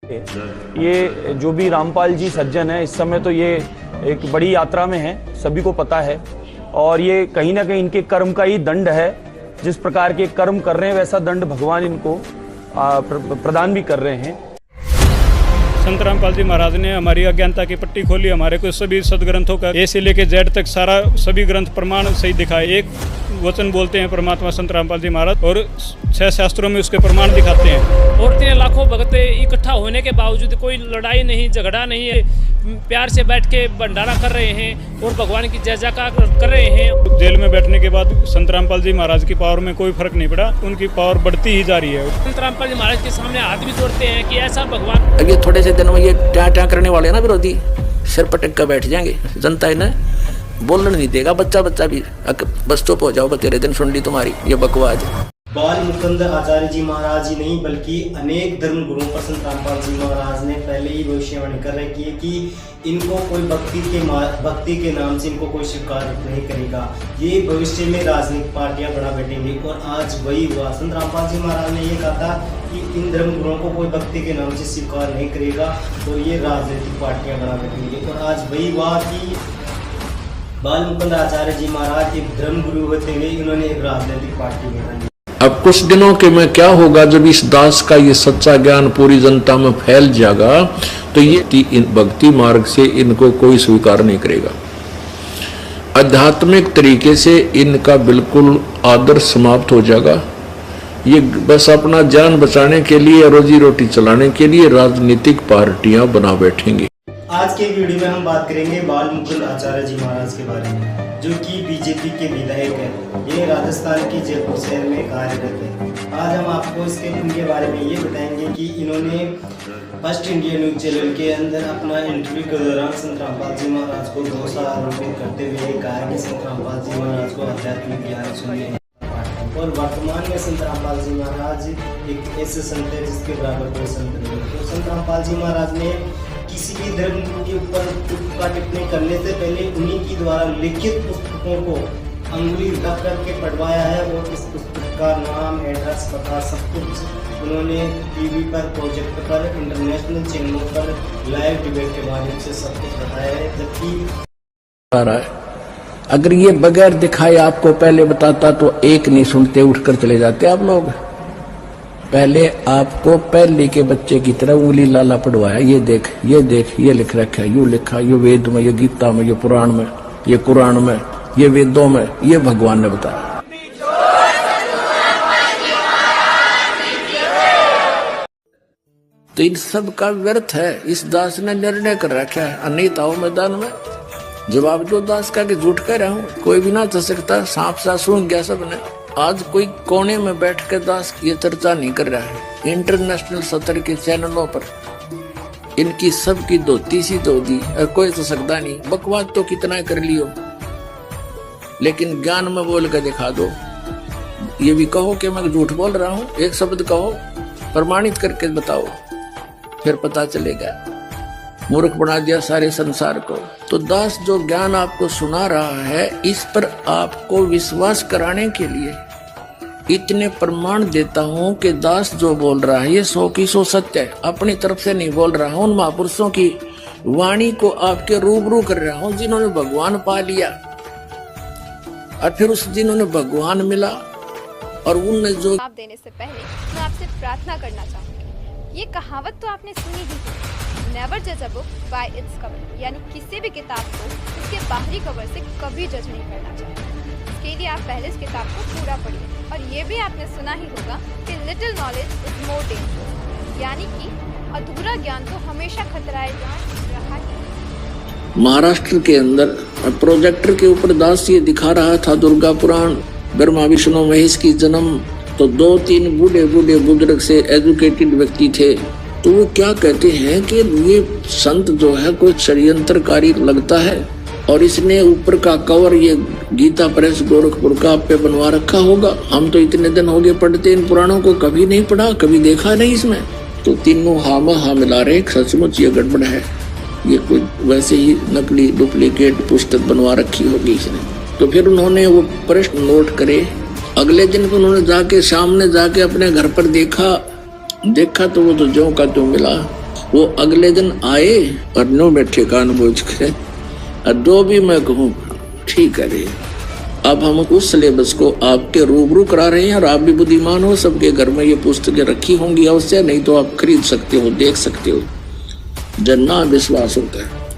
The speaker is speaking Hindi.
ये जो भी रामपाल जी सज्जन है इस समय तो ये एक बड़ी यात्रा में है, सभी को पता है। और ये कहीं ना कहीं इनके कर्म का ही दंड है। जिस प्रकार के कर्म कर रहे हैं वैसा दंड भगवान इनको प्रदान भी कर रहे हैं। संत रामपाल जी महाराज ने हमारी अज्ञानता की पट्टी खोली, हमारे को सभी सदग्रंथों का ए से लेके जेड तक सारा सभी ग्रंथ प्रमाण सही दिखाए। एक वचन बोलते हैं परमात्मा संत रामपाल जी महाराज और 6 शास्त्रों में उसके प्रमाण दिखाते हैं। और इतने लाखों भक्त इकट्ठा होने के बावजूद कोई लड़ाई नहीं, झगड़ा नहीं है, प्यार से बैठ के भंडारा कर रहे हैं और भगवान की जय जयकार कर रहे हैं। जेल में बैठने के बाद संत रामपाल जी महाराज की पावर में कोई फर्क नहीं पड़ा, उनकी पावर बढ़ती ही जा रही है। संत रामपाल जी महाराज के सामने हाथ भी जोड़ते हैं कि ऐसा भगवान। अब ये थोड़े से दिनों में ये ट्या करने वाले हैं ना विरोधी, सिर पटक कर बैठ जाएंगे। जनता इन्हें बोलने नहीं देगा। बच्चा भी बस चुप हो जाओ, तेरे दिन सुन ली तुम्हारी ये बकवास। बाल मुकुंद आचार्य जी महाराज ही नहीं बल्कि अनेक धर्म गुरुओं पर संत रामपाल जी महाराज ने पहले ही भविष्यवाणी कर रखी है कि इनको कोई भक्ति के नाम से इनको कोई स्वीकार नहीं करेगा। ये भविष्य में राजनीतिक पार्टियां बना बैठेंगी और आज वही हुआ। संत रामपाल जी महाराज ने ये कहा था कि इन धर्म गुरुओं को कोई भक्ति के नाम से स्वीकार नहीं करेगा और ये राजनीतिक पार्टियां बना बैठेंगी। और आज वही हुआ कि बाल मुकुंद आचार्य जी महाराज एक धर्म गुरु होते हुए इन्होंने एक राजनीतिक पार्टी बना ली। अब कुछ दिनों के में क्या होगा, जब इस दास का ये सच्चा ज्ञान पूरी जनता में फैल जाएगा तो ये भक्ति मार्ग से इनको कोई स्वीकार नहीं करेगा। आध्यात्मिक तरीके से इनका बिल्कुल आदर समाप्त हो जाएगा। ये बस अपना जान बचाने के लिए, रोजी रोटी चलाने के लिए राजनीतिक पार्टियां बना बैठेंगे। आज के वीडियो में हम बात करेंगे बाल मुकुंद आचार्य जी महाराज के बारे में, जो कि बीजेपी के विधायक है। ये राजस्थान के जयपुर शहर में कार्यरत है। आज हम आपको इनके बारे में ये बताएंगे कि इन्होंने फर्स्ट इंडिया न्यूज चैनल के अंदर अपना इंटरव्यू के दौरान संत रामपाल जी महाराज को दोष आरोपित करते हुए कहा कि संत रामपाल जी महाराज को आध्यात्मिक ज्ञान सुनिए। और वर्तमान में संत रामपाल जी महाराज एक ऐसे संत है जिसके बराबर कोई संत नहीं है। तो संत रामपाल जी महाराज ने किसी भी धर्म गुरु के ऊपर टीका टिप्पणी करने से पहले उन्हीं की द्वारा लिखित पुस्तकों को अंगुली रख करके पढ़वाया है। और इस पुस्तक का नाम, एड्रेस, पता सब कुछ उन्होंने टीवी पर, प्रोजेक्ट पर, इंटरनेशनल चैनलों पर लाइव डिबेट के माध्यम से सब कुछ बताया है। जबकि अगर ये बगैर दिखाए आपको पहले बताता तो एक नहीं सुनते, उठकर चले जाते आप लोग। पहले आपको पहले के बच्चे की तरह उंगली लाला पढ़वाया, ये देख, ये लिख रखा है, यू लिखा, ये वेद में, ये गीता में, ये पुराण में, ये कुरान में, ये वेदों में, ये भगवान ने बताया। तो इन सब का व्यर्थ है। इस दास ने निर्णय कर रखा है, अनेताओं मैदान में जवाब दो दास का कि झूठ कह रहा हूं, कोई भी ना चल सकता। सांप सा सूंघ गया सबने। आज कोई कोने में बैठ कर दास ये चर्चा नहीं कर रहा है। इंटरनेशनल सतर के चैनलों पर इनकी सबकी धोती सी धो दी और कोई तो सकता नहीं। बकवास तो कितना कर लियो, लेकिन ज्ञान में बोल कर दिखा दो। ये भी कहो कि मैं झूठ बोल रहा हूँ, एक शब्द कहो, प्रमाणित करके बताओ, फिर पता चलेगा। मूर्ख बना दिया सारे संसार को। तो दास जो ज्ञान आपको सुना रहा है, इस पर आपको विश्वास कराने के लिए इतने प्रमाण देता हूं कि दास जो बोल रहा है ये 100 की 100 सत्य है। अपनी तरफ से नहीं बोल रहा हूं, उन महापुरुषों की वाणी को आपके रूबरू कर रहा हूं जिन्होंने भगवान पा लिया और फिर उस जिन्होंने भगवान मिला और उनने जो जवाब देने से पहले मैं आपसे प्रार्थना करना चाहूंगी। ये कहावत तो आपने सुनी ही थी, नेवर जज a book by its cover, यानी किसी भी किताब को उसके बाहरी कवर से कभी जज नहीं करना चाहिए। इसके लिए आप पहले इस किताब को पूरा पढ़िए। और ये भी आपने सुना ही होगा कि little knowledge is more dangerous, यानी कि अधूरा ज्ञान तो हमेशा खतरा रहा है। महाराष्ट्र के अंदर प्रोजेक्टर के ऊपर दास ये दिखा रहा था दुर्गा पुराण, ब्रह्मा विष्णु महेश की जन्म। तो 2-3 बूढ़े बुजुर्ग से एजुकेटेड व्यक्ति थे। तो वो क्या कहते हैं कि ये संत जो है कोई षड्यंत्रकारी लगता है और इसने ऊपर का कवर ये गीता प्रेस गोरखपुर का पे बनवा रखा होगा। हम तो इतने दिन हो गए पढ़ते इन पुराणों को, कभी नहीं पढ़ा, कभी देखा नहीं इसमें। तो तीनों हाँ मिला रहे, सचमुच ये गड़बड़ है, ये कोई वैसे ही नकली डुप्लीकेट पुस्तक बनवा रखी होगी इसने। तो फिर उन्होंने वो प्रश्न नोट करे। अगले दिन उन्होंने जाके सामने जाके अपने घर पर देखा तो वो तो ज्यों का त्यों मिला। वो अगले दिन आए और नो में ठिकान बोझ के, और जो भी मैं कहूँ ठीक है रे। अब हम उस सिलेबस को आपके रूबरू करा रहे हैं, और आप भी बुद्धिमान हो, सबके घर में ये पुस्तकें रखी होंगी अवश्य, नहीं तो आप खरीद सकते हो, देख सकते हो, जन्ना विश्वास होता है।